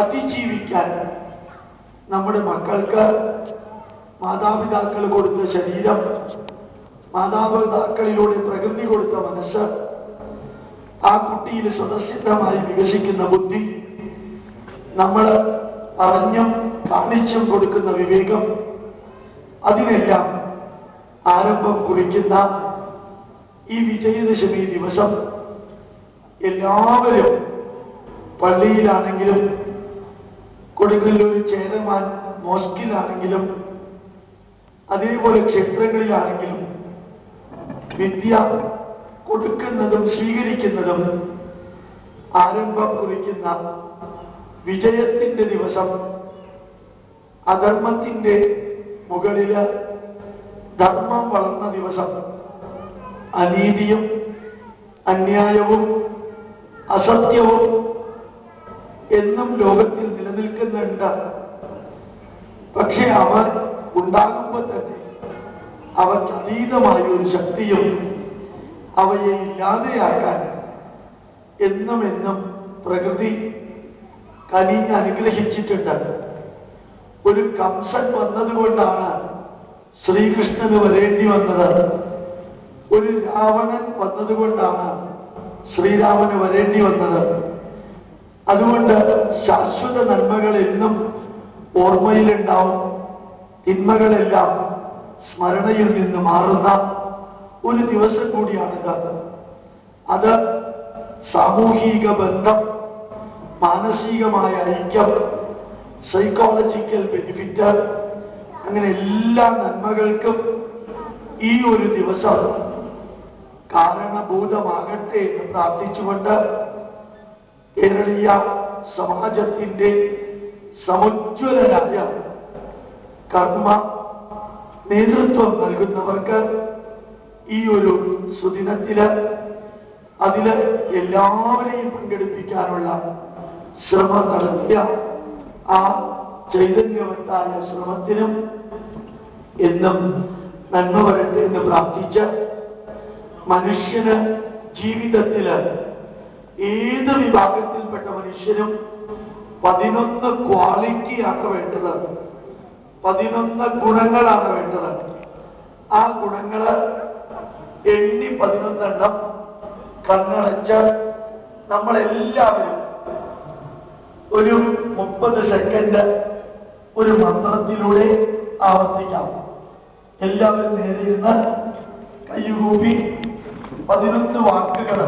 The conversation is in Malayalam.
അതിജീവിക്കാൻ നമ്മുടെ മക്കൾക്ക് മാതാപിതാക്കൾ കൊടുത്ത ശരീരം, മാതാപിതാക്കളിലൂടെ പ്രകൃതി കൊടുത്ത മനസ്സ്, ആ കുട്ടിയിൽ സ്വതസിദ്ധമായി വികസിക്കുന്ന ബുദ്ധി, നമ്മൾ അറിഞ്ഞും കാണിച്ചും കൊടുക്കുന്ന വിവേകം, അതിനെല്ലാം ആരംഭം കുറിക്കുന്ന ഈ വിജയദശമി ദിവസം എല്ലാവരും പള്ളിയിലാണെങ്കിലും കൊടുങ്ങല്ലൂർ ചേരമാൻ മോസ്കിലാണെങ്കിലും അതേപോലെ ക്ഷേത്രങ്ങളിലാണെങ്കിലും വിദ്യ കൊടുക്കുന്നതും സ്വീകരിക്കുന്നതും ആരംഭം കുറിക്കുന്ന വിജയത്തിന്റെ ദിവസം, അധർമ്മത്തിന്റെ മുകളില് ധർമ്മം വളർന്ന ദിവസം, അനീതിയും അന്യായവും അസത്യവും എന്നും ലോകത്തിൽ നിലനിൽക്കുന്നുണ്ട്. പക്ഷെ അവർ ഉണ്ടാകുമ്പോൾ തന്നെ അവർക്ക് അതീതമായ ഒരു ശക്തിയും അവയെ ഇല്ലാതെയാക്കാൻ എന്നും എന്നും പ്രകൃതി കനിഞ്ഞ് അനുഗ്രഹിച്ചിട്ടുണ്ട്. ഒരു കംസൻ വന്നതുകൊണ്ടാണ് ശ്രീകൃഷ്ണന് വരേണ്ടി വന്നത്. ഒരു രാവണൻ വന്നതുകൊണ്ടാണ് ശ്രീരാമന് വരേണ്ടി വന്നത്. അതുകൊണ്ട് ശാശ്വത നന്മകൾ എന്നും ഓർമ്മയിലുണ്ടാവും. തിന്മകളെല്ലാം സ്മരണയിൽ നിന്ന് മാറുന്ന ഒരു ദിവസം കൂടിയാണിത്. അത് സാമൂഹിക ബന്ധം, മാനസികമായ ഐക്യം, സൈക്കോളജിക്കൽ ബെനിഫിറ്റ്, അങ്ങനെ എല്ലാ നന്മകൾക്കും ഈ ഒരു ദിവസം കാരണഭൂതമാകട്ടെ എന്ന് പ്രാർത്ഥിച്ചുകൊണ്ട് കേരളീയ സമാജത്തിന്റെ സമുജ്വലരായ കർമ്മ നേതൃത്വം നൽകുന്നവർക്ക് ഈ ഒരു സുദിനത്തില് അതില് എല്ലാവരെയും പങ്കെടുപ്പിക്കാനുള്ള ശ്രമം നടത്തിയ ആ ചൈതന്യവത്തായ ശ്രമത്തിനും എന്നും നന്മ വരട്ടെ എന്ന് പ്രാർത്ഥിച്ച്, മനുഷ്യന് ജീവിതത്തില് ഏത് വിഭാഗത്തിൽപ്പെട്ട മനുഷ്യനും 11 ക്വാളിറ്റിയാണ് വേണ്ടത്, 11 ഗുണങ്ങളാണ് വേണ്ടത്. ആ ഗുണങ്ങള് എണ്ണി 11 കണ്ണടച്ച് നമ്മളെല്ലാവരും ഒരു 30 സെക്കൻഡ് ഒരു മന്ത്രത്തിലൂടെ ആവർത്തിക്കാം. എല്ലാവരും നേരെ ഇരുന്ന് കൈകൂപ്പി 11 വാക്കുകൾ